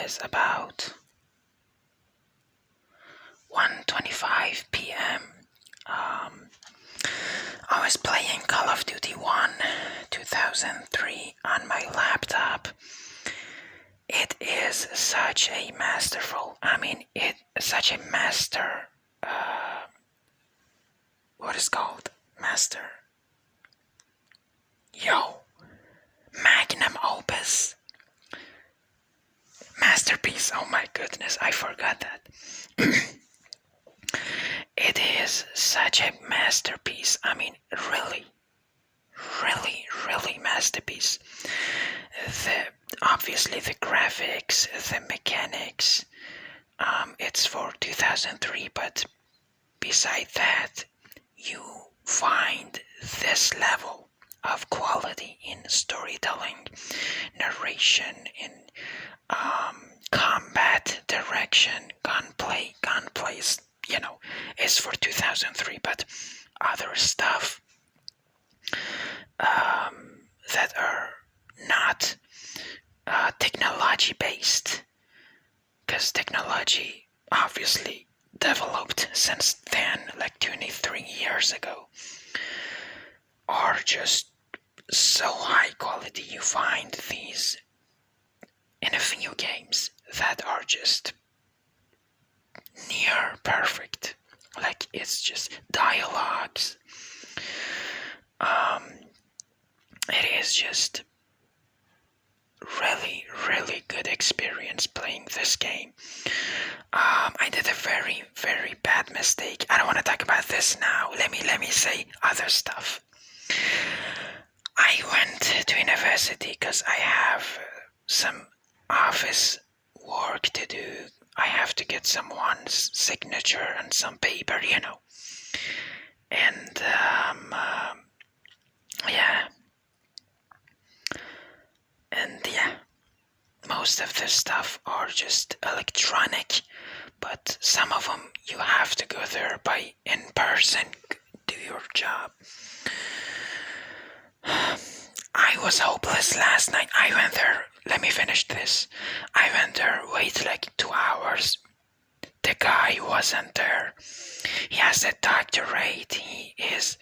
was about 1:25 p.m. I was playing Call of Duty 1 2003 on my laptop. It is such a such a master, what is called? Magnum opus. Masterpiece, oh my goodness, I forgot that. It is such a masterpiece. Really, really masterpiece. Obviously the graphics, the mechanics, it's for 2003, but beside that, you find this level of quality in storytelling, narration, in combat, direction, gunplay is for 2003, but other stuff that are not technology based, because technology obviously developed since then, like 23 years ago, are just so high quality. You find these in a few games that are just near perfect. Like, it's just dialogues. It is just really, really good experience playing this game. I did a very, very bad mistake. I don't want to talk about this now. Let me say other stuff. I went to university because I have some office work to do. I have to get someone's signature and some paper, And most of this stuff are just electronic, but some of them you have to go there by in person, do your job. I was hopeless last night. I went there. Let me finish this. I went there, wait like 2 hours. The guy wasn't there. He has a doctorate. He is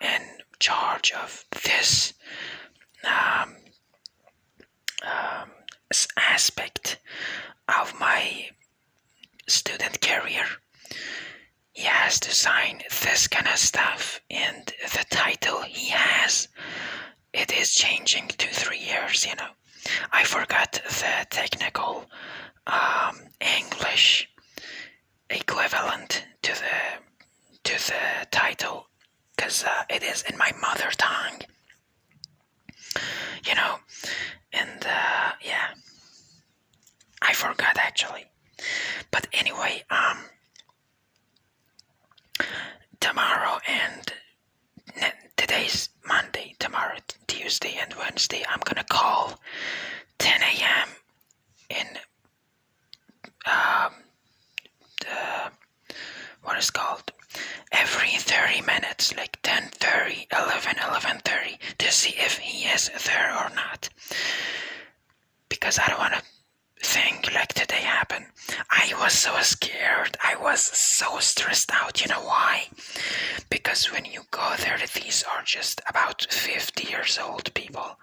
in charge of this aspect of my student career. He has to sign this kind of stuff, and the title he has, it is changing 2-3 years, I forgot the technical English equivalent to the title, because it is in my mother tongue, and I forgot actually. But anyway, tomorrow and today's Monday, tomorrow Tuesday and Wednesday, I'm gonna call 10 a.m. in what is called every 30 minutes, like 10:30, 11:30, to see if he is there or not, because I don't want to think like today happened. I was so scared. I was so stressed out. You know why? Because when you go there, these are just about 50 years old people.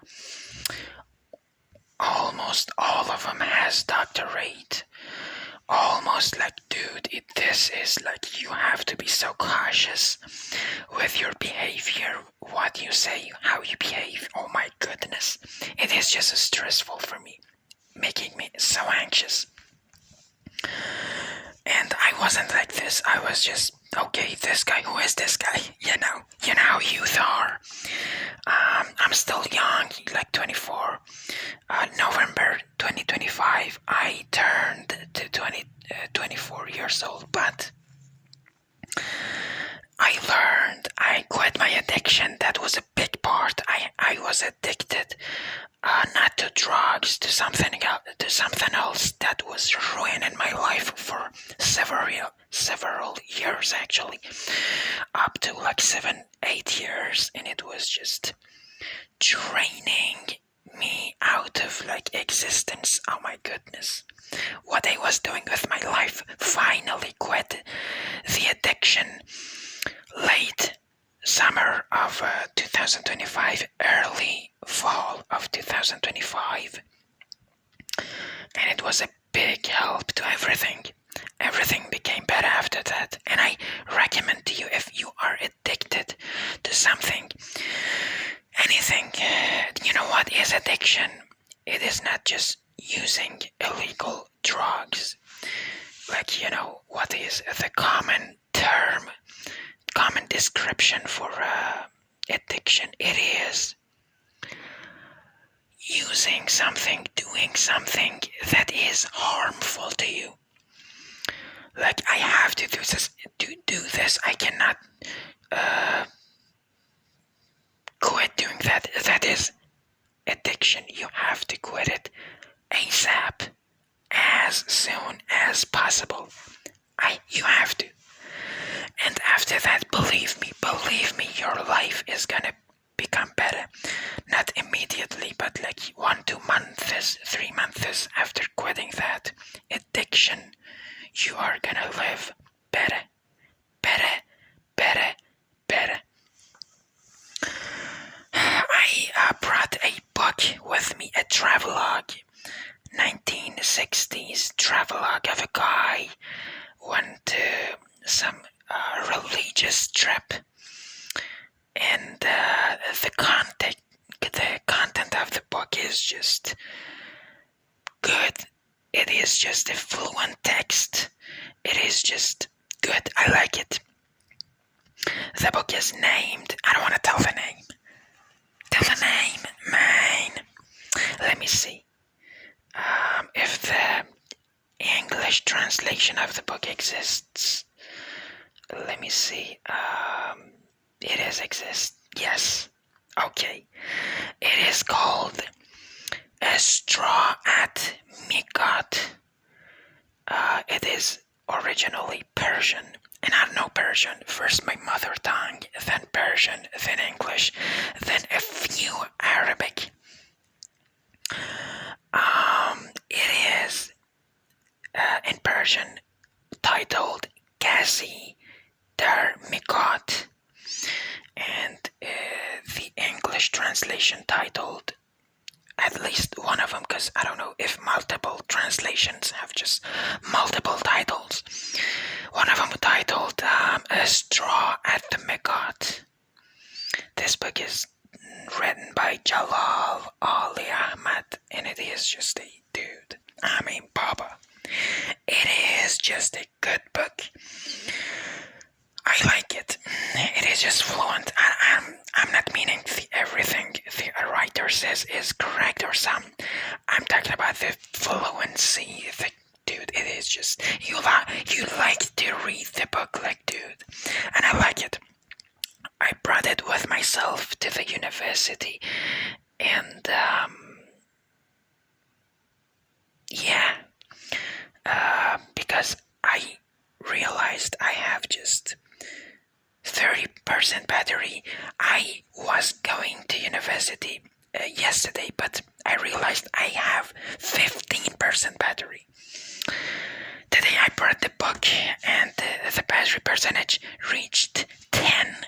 Almost all of them has doctorate. Almost like, dude, this is like, you have to be so cautious with your behavior, what you say, how you behave. Oh my goodness. It is just stressful for me, making me so anxious. And I wasn't like this. I was just, okay, this guy, who is this guy? You know how youth are. I'm still young, like 24. November 2025, I turned to 24 years old, but I learned, I quit my addiction. That was a big part. I was addicted, not to drugs, to something else that was ruining my life for several years, actually, up to like 7-8 years, and it was just draining me out of like existence. Oh my goodness. What I was doing with my life. Finally quit the addiction late summer of 2025, early fall of 2025. And it was a big help to everything. Everything became better after that. And I recommend to you, if you are addicted to something, anything, you know what is addiction? It is not just using illegal drugs. Like, you know, what is the common term, common description for addiction? It is using something, doing something that is harmful to you. Like, I have to do this. I cannot quit doing that. That is addiction. You have to quit it ASAP, as soon as possible. You have to. And after that, believe me, your life is gonna become better. Not immediately, but like 1-2 months, 3 months after quitting that addiction, you are gonna live better. I brought a book with me, a travelogue, 1960s travelogue of a guy went to some religious trip, and the content of the book is just good. It is just a fluent text. It is just good. I like it. The book is named, I don't want to tell the name. Tell the name, man. Let me see if the English translation of the book exists. Let me see. It exists. Yes. Okay. It is called A Straw at Mikot. It is originally Persian. And I know Persian. First my mother tongue, then Persian, then English, then a few Arabic. It is in Persian titled Gazi Dar Mikot, and the English translation titled, at least one of them, because I don't know if multiple translations have just multiple titles. One of them titled A Straw at the Mikot. This book is written by Jalal Ali Ahmad, and it is just a dude. I mean, Baba. It is just a good book. I like it. It is just fluent. I'm not meaning everything the writer says is correct or some. I'm talking about the fluency. Dude, it is just, you like to read the book, like, dude. And I like it. I brought it with myself to the university, and because I realized I have just 30% battery. I was going to university yesterday, but I realized I have 15% battery. Today I brought the book, and the battery percentage reached 10.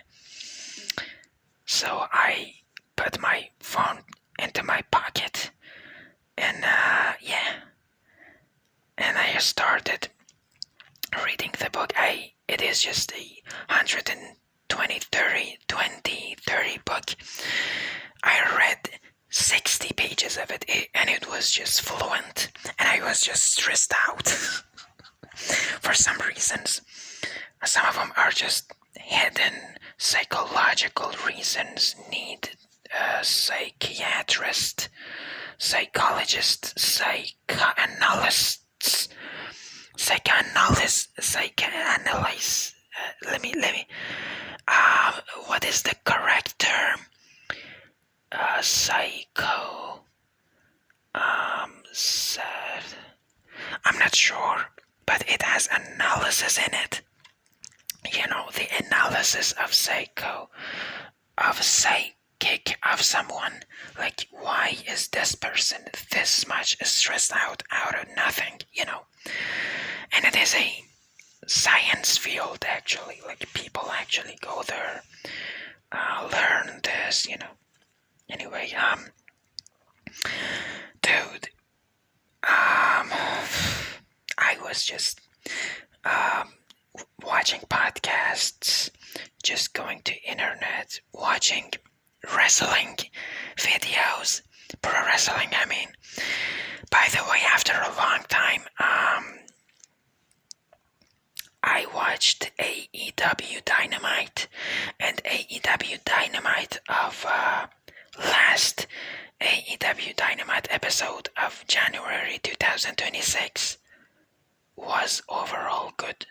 So I put my phone into my pocket, and and I started reading the book. It is just a 30 book. I read 60 pages of it, and it was just fluent, and I was just stressed out for some reasons. Some of them are just hidden psychological reasons, need a psychiatrist, psychologist, psychoanalyst. What is the correct term? I'm not sure, but it has analysis in it. You know, the analysis of psychiatrists. kick of someone. Like, why is this person this much stressed out of nothing, And it is a science field, actually. Like, people actually go there, learn this, Anyway, dude, I was just watching podcasts, just going to internet, watching wrestling videos, pro wrestling, I mean. By the way, after a long time, I watched AEW Dynamite, and AEW Dynamite of last AEW Dynamite episode of January 2026 was overall good.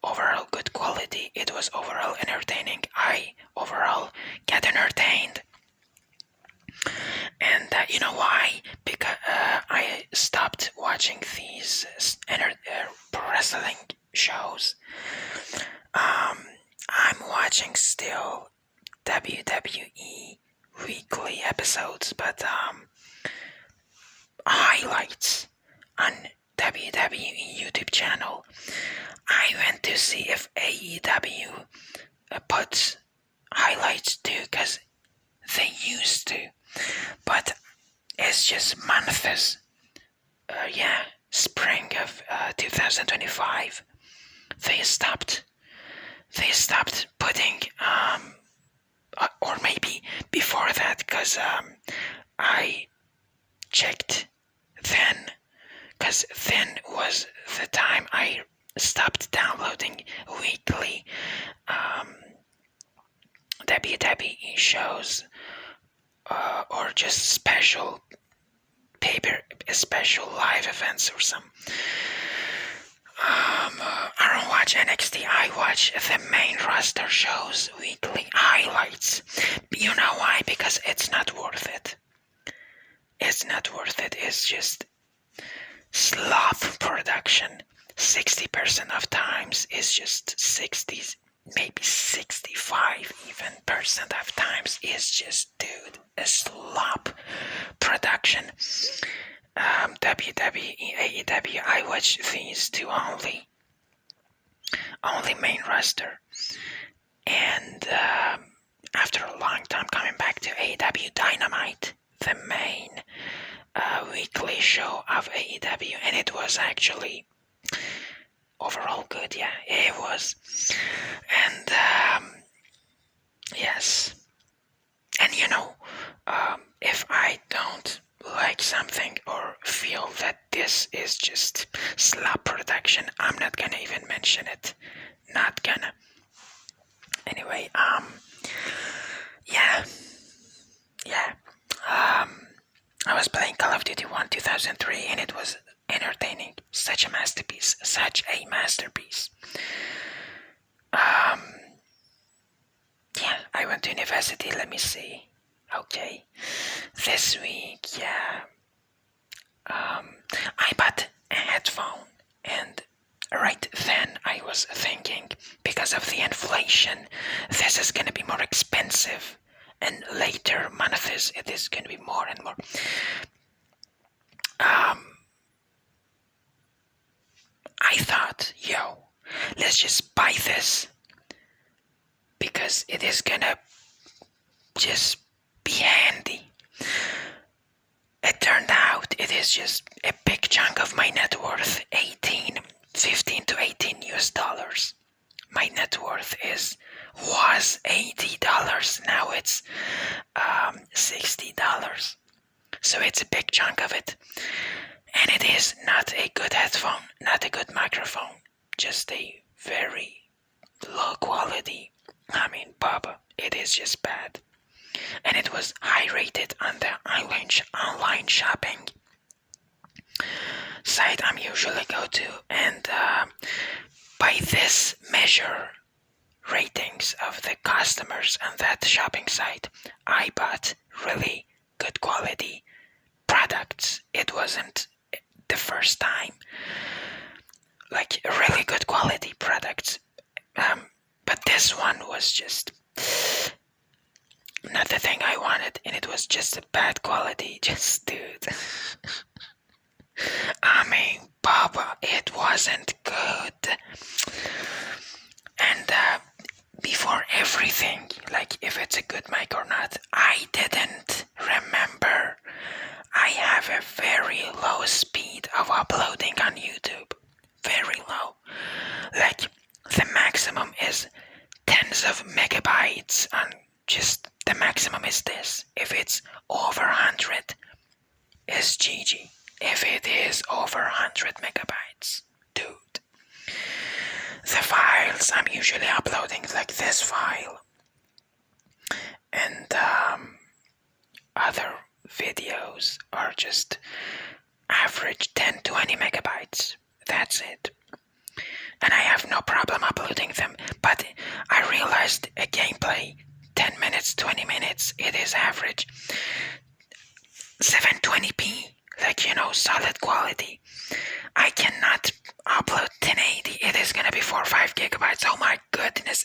Overall good quality. It was overall entertaining. I overall get entertained. And you know why? Because I stopped watching these pro wrestling shows. I'm watching still WWE weekly episodes, but highlights on WWE YouTube channel. I went to see if AEW puts highlights too, because they used to, but it's just months. Spring of 2025. They stopped putting, or maybe before that, because I checked then, because then was the time I stopped downloading weekly WWE shows, or just special live events or some. I don't watch NXT. I watch the main roster shows, weekly highlights. You know why? Because it's not worth it. It's not worth it. It's just slop production. 60% of times is just 60s, maybe 65 even percent of times is just, dude, a slop production. WWE, AEW, I watch these two only main roster. And after a long time coming back to AEW Dynamite, the main weekly show of AEW, and it was actually overall good, yeah, it was. And yes, and if I don't like something or feel that this is just slop production, I'm not gonna even mention it. Not gonna. Anyway, I was playing Call of Duty 1 2003, and it was entertaining. Such a masterpiece. I went to university, let me see. Okay. This week, I bought a headphone, and right then I was thinking, because of the inflation, this is gonna be more expensive, and later months it is gonna be more and more. I thought, let's just buy this, because it is gonna just be handy. It turned out it is just a big chunk of my net worth, 15 to 18 US dollars. My net worth was $80, now it's $60. So it's a big chunk of it. And it is not a good headphone, not a good microphone, just a very low quality. Baba, it is just bad. And it was high rated on the online shopping site I'm usually go to, and by this measure ratings of the customers on that shopping site, I bought really good quality products. It wasn't the first time, like really good quality products, but this one was just not the thing I wanted, and it was just a bad quality. Just, dude. I mean, Baba, it wasn't good. And before everything, like if it's a good mic or not, I didn't remember I have a very low speed of uploading on YouTube. Very low. Like the maximum is tens of megabytes, and just the maximum is this. If it's over 100, it's GG. If it is over 100 megabytes, dude. The files I'm usually uploading, like this file, and other videos are just average 10-20 megabytes. That's it. And I have no problem uploading them, but I realized a gameplay 10 minutes, 20 minutes, it is average 720p, like, solid quality. I cannot upload 1080. It is gonna be 4 or 5 gigabytes. Oh my goodness.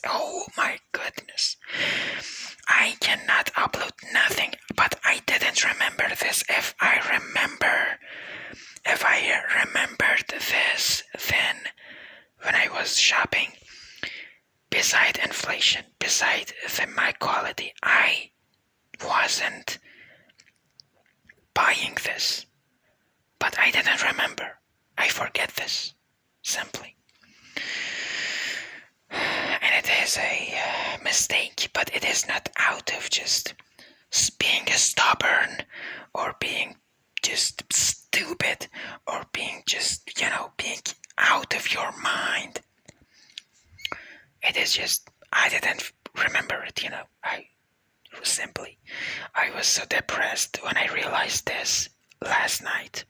I cannot upload nothing, but I didn't remember this. If I remembered this, then when I was shopping, beside inflation, beside the mic quality, I wasn't buying this. But I didn't remember. I forget this, simply. And it is a mistake, but it is not out of just being stubborn or being just stupid or being just, being out of your mind. It is just, I didn't remember it, I was so depressed when I realized this last night,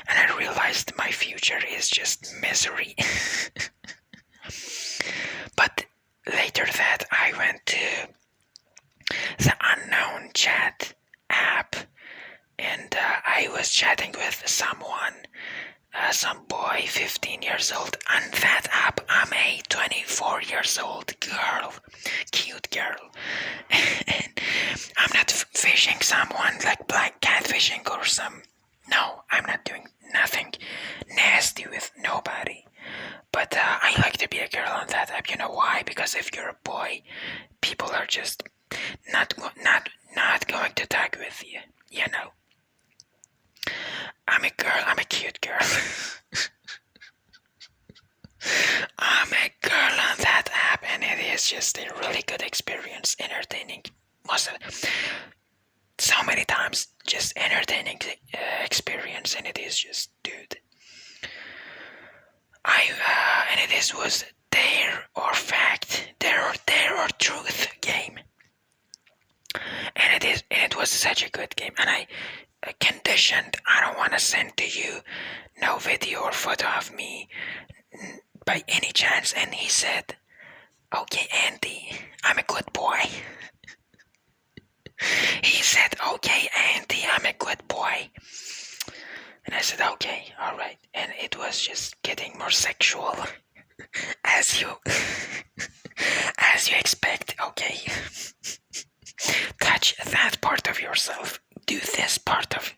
and I realized my future is just misery. But later that I went to the unknown chat app, and I was chatting with someone, some boy, 15 years old. On that app, I'm a 24 years old girl, cute girl. And I'm not fishing someone like black catfishing or some. No, I'm not doing nothing nasty with nobody. But I like to be a girl on that app. You know why? Because if you're a boy, people are just not going to tag with you. I'm a girl. I'm a cute girl. I'm a girl on that app, and it is just a really good experience, entertaining. So many times, just entertaining experience, and it is just, dude. And it was dare or fact, dare or truth game, and it was such a good game, and I conditioned, I don't want to send to you no video or photo of me by any chance, and he said, okay, Andy, I'm a good boy. He said, okay, Andy, I'm a good boy. And I said, okay, alright. And it was just getting more sexual, as you expect, okay. Touch that part of yourself. Do this part of,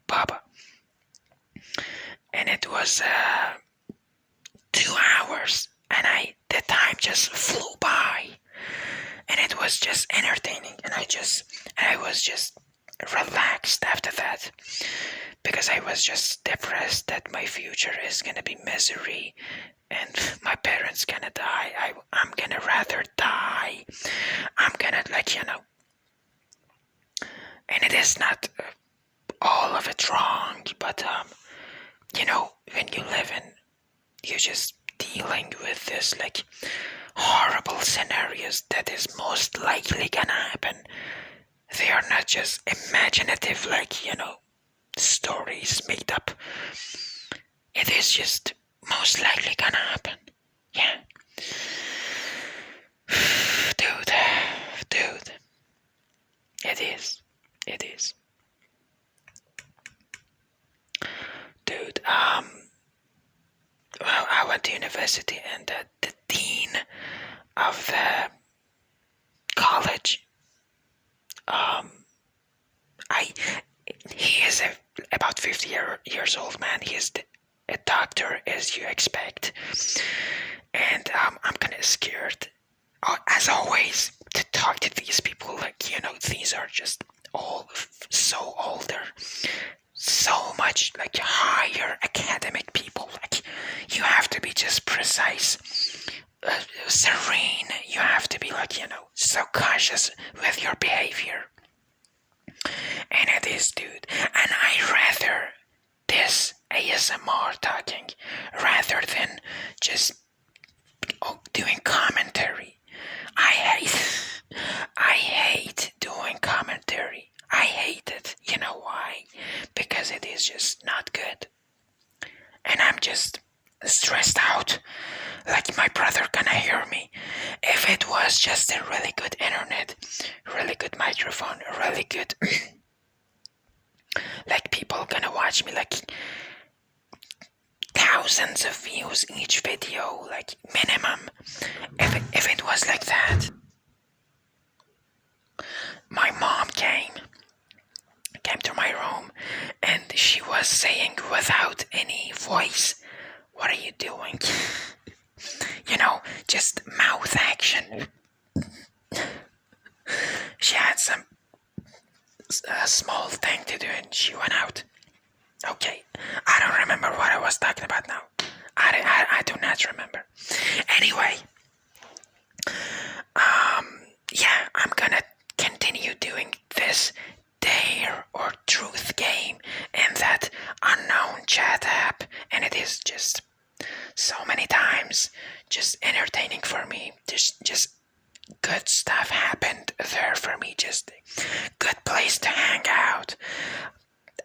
Baba. And it was 2 hours, and the time just flew by, and it was just entertaining, and I was just relaxed after that, because I was just depressed that my future is gonna be misery, and my parents gonna die. I'm gonna rather die. I'm gonna, and it is not all of it wrong, but when you live in, you're just dealing with this horrible scenarios that is most likely gonna happen. They are not just imaginative, stories made up. It is just most likely gonna happen. Yeah. Dude. It is. Dude, well, I went to university, and the dean of the college years old man. He's a doctor, as you expect. And I'm kind of scared, as always, to talk to these people. Like, these are just all so older, so much like higher academic people. Like, you have to be just precise, serene. You have to be like, so cautious with your behavior. And it is, dude. And I rather this ASMR talking rather than just doing commentary. I hate doing commentary. I hate it. You know why? Because it is just not good. And I'm just stressed out. Like, my brother gonna hear me. If it was just a really good internet, really good microphone, really good like, people gonna watch me, like thousands of views each video, like minimum. If it was like that. My mom came to my room and she was saying without any voice, "What are you doing?" Just mouth action. She had some small thing to do and she went out. Okay, I don't remember what I was talking about now. I do not remember. Anyway, yeah, I'm gonna continue doing this dare or truth game in that unknown chat app, and it is just so many times just entertaining for me. Just good stuff happened there for me. Just good place to hang out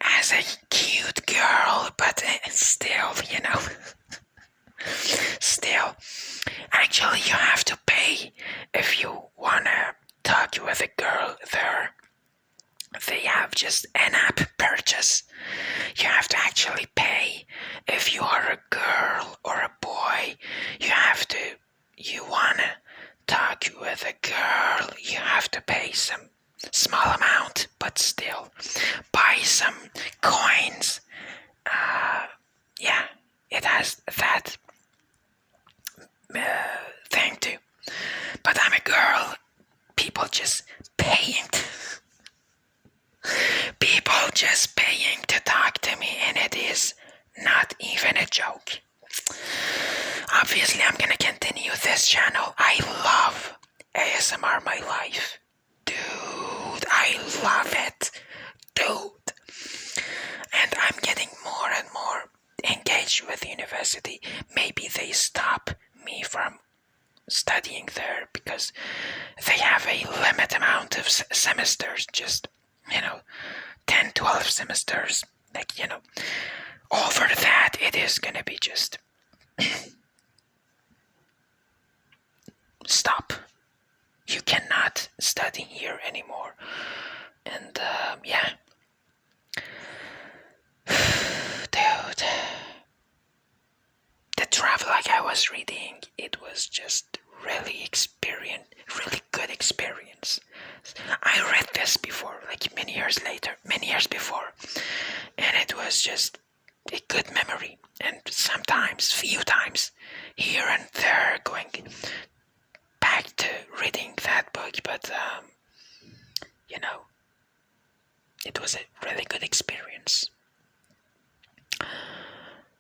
as a cute girl, but still, still. Actually, you have to pay if you wanna talk with a girl there. They have just in-app purchase. You have to actually pay. If you are a girl or a boy, you wanna talk with a girl, you have to pay some small amount, but still buy some coins. Yeah, it has that thing too. But I'm a girl. People just paying. People just paying to talk to me, and it is not even a joke. Obviously, I'm gonna continue this channel. I love ASMR my life. Dude, I love it. Dude. And I'm getting more and more engaged with the university. Maybe they stop me from studying there because they have a limited amount of semesters. Just, 10, 12 semesters. Like, over that, it is gonna be just stop. You cannot study here anymore. And yeah. Dude. The travel, like I was reading, it was just really good experience. I read this before, like many years before, and it was just a good memory. And sometimes, few times, here and there, going back to reading that book, but it was a really good experience.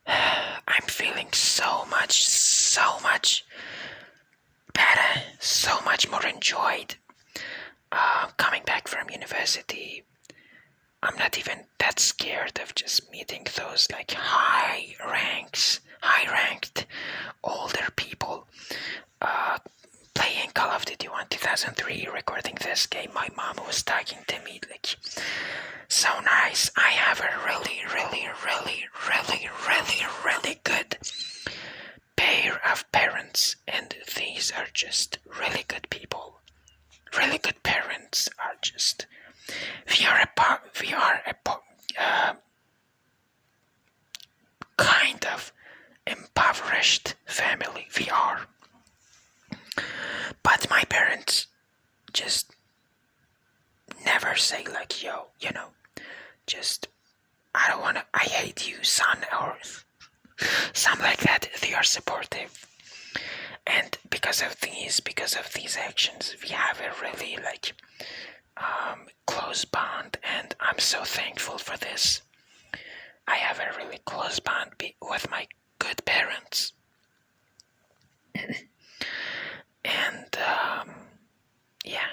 I'm feeling so much better, so much more enjoyed coming back from university. I'm not even that scared of just meeting those like high-ranked older people playing Call of Duty 1 2003, recording this game. My mom was talking to me like, so nice. I have a really good pair of parents, and these are just really good people. Really good parents are just. We are a kind of impoverished family. We are. But my parents just never say like, yo, just I don't wanna, I hate you, son, or something like that. They are supportive. And because of these actions, we have a really close bond, and I'm so thankful for this. I have a really close bond with my good parents. And yeah,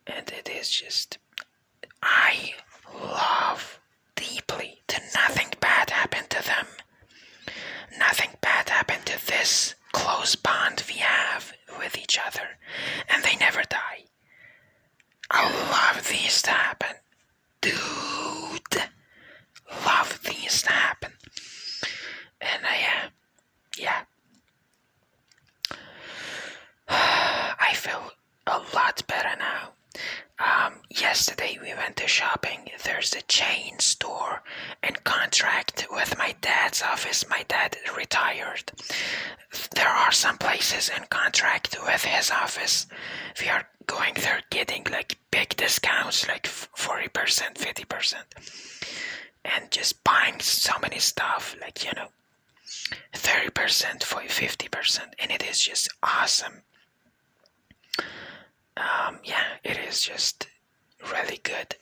and it is just, I love deeply to nothing bad happened to them. Nothing bad happened to this close bond we have with each other, and they never die. I love these to happen. Dude, love these to happen. And yeah. I feel a lot better now. Yesterday we went to shopping. There's a chain store in contract with my dad's office. My dad retired. There are some places in contract with his office. We are going there getting big discounts, 40%, 50%. And just buying so many stuff, 30%, 50%. And it is just awesome. Yeah, it is just really good.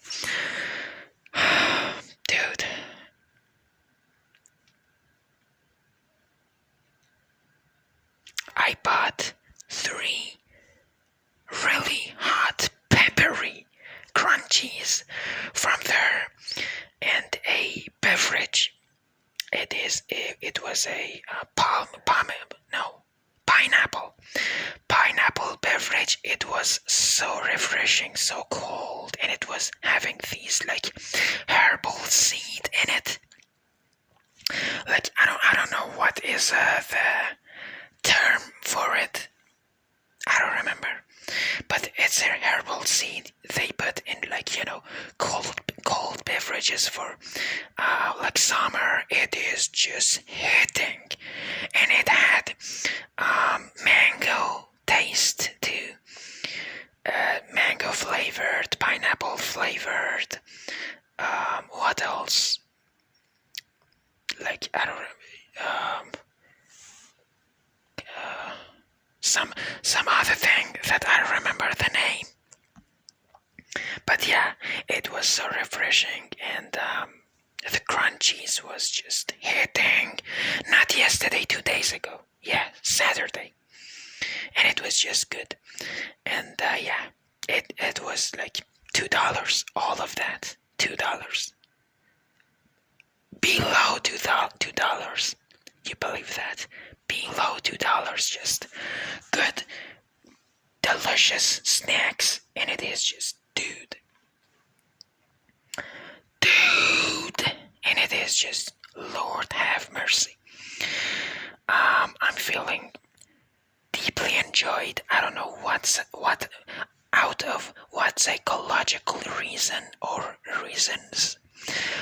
Dude. I bought 3 really hot, peppery crunchies from there and a beverage. It was a pineapple beverage. It was so refreshing, so cold, and it was having these herbal seed in it. I don't know what is the term for it. I don't remember, but it's a herbal seed they put in cold beverages for summer. It is just hitting, and it had mango taste too, mango flavored, pineapple flavored. What else? I don't remember. Some other thing that I don't remember the name. But yeah, it was so refreshing, and the crunchies was just hitting. Not yesterday, 2 days ago. Yeah, Saturday. And it was just good. And yeah, it was $2, all of that. $2. Below $2. You believe that? Below $2, just good, delicious snacks, and it is just dude, and it is just Lord have mercy. I'm feeling deeply enjoyed. I don't know what out of what psychological reason or reasons,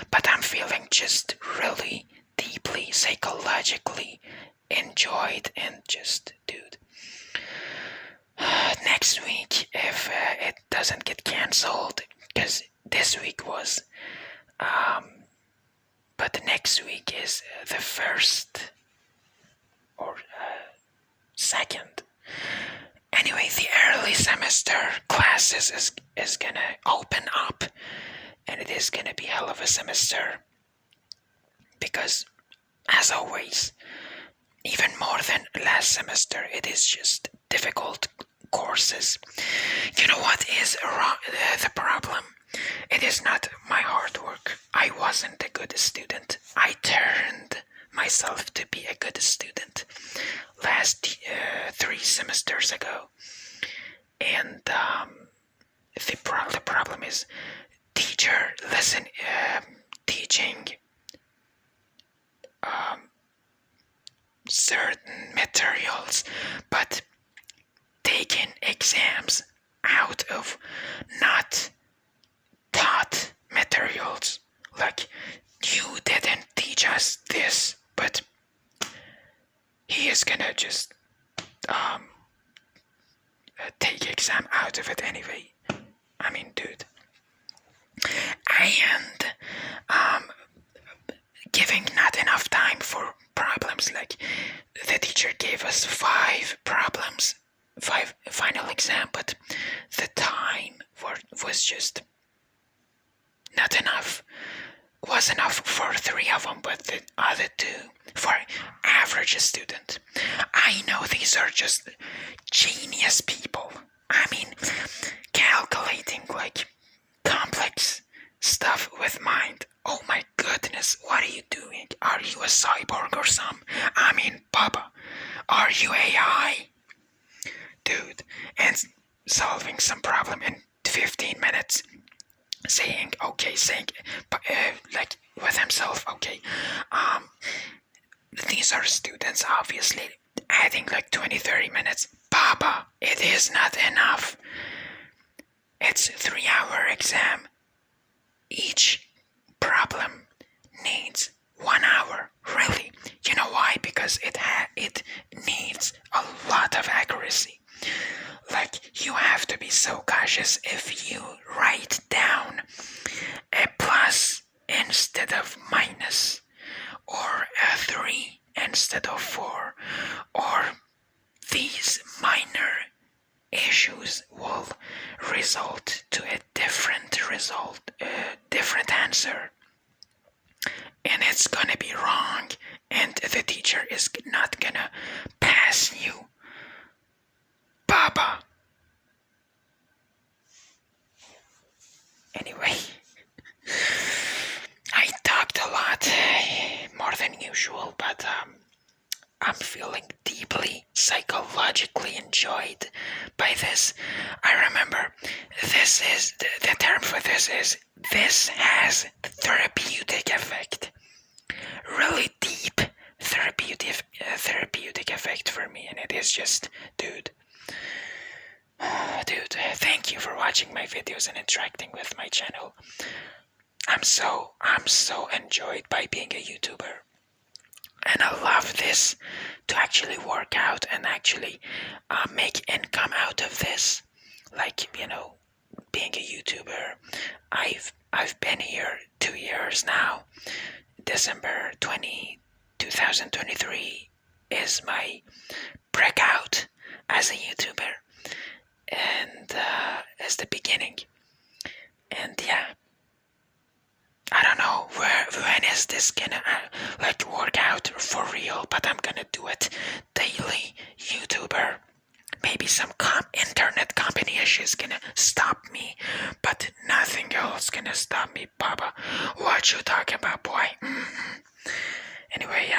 but I'm feeling just really deeply psychologically enjoyed, and just dude, next week, if it doesn't get cancelled, because this week was but next week is the first or second. Anyway, the early semester classes is gonna open up, and it is gonna be hell of a semester, because as always, even more than last semester, it is just difficult courses. You know what is the problem? It is not my hard work. I wasn't a good student. I turned myself to be a good student last 3 semesters ago. And the problem is teaching certain materials, but taking exams out of not taught materials. You didn't teach us this, but he is gonna just take exam out of it anyway. I mean, dude. And was just not enough. Was enough for 3 of them, but the other 2 for average student. I know these are just genius people. I mean, calculating like complex stuff with mind. Oh my goodness, what are you doing? Are you a cyborg or some? I mean, Papa, are you AI? Dude, and solving some problem in 15 minutes. Saying like with himself, okay, these are students, obviously, adding like 20-30 minutes. Papa, it is not enough. It's a 3-hour exam. Each problem needs 1 hour. Really? You know why? Because it needs a lot of accuracy. Like, you have to be so cautious if you write down a plus instead of minus, or a 3 instead of 4, or these minor issues will result to a different answer, and it's gonna be wrong, and the teacher is not gonna pass you. Baba. Anyway, I talked a lot, more than usual, but I'm feeling deeply psychologically enjoyed by this. I remember this is the term for this has therapeutic effect. Really deep therapeutic effect for me, and it is just, dude, thank you for watching my videos and interacting with my channel. I'm so enjoyed by being a YouTuber. And I love this, to actually work out and actually make income out of this. Like, being a YouTuber. I've been here 2 years now. December 2023 is my breakout as a YouTuber. And as the beginning. And yeah, I don't know when is this gonna work out for real, but I'm gonna do it daily. YouTuber. Maybe some internet company issues gonna stop me, but nothing else gonna stop me, Papa. What you talking about, boy? Anyway,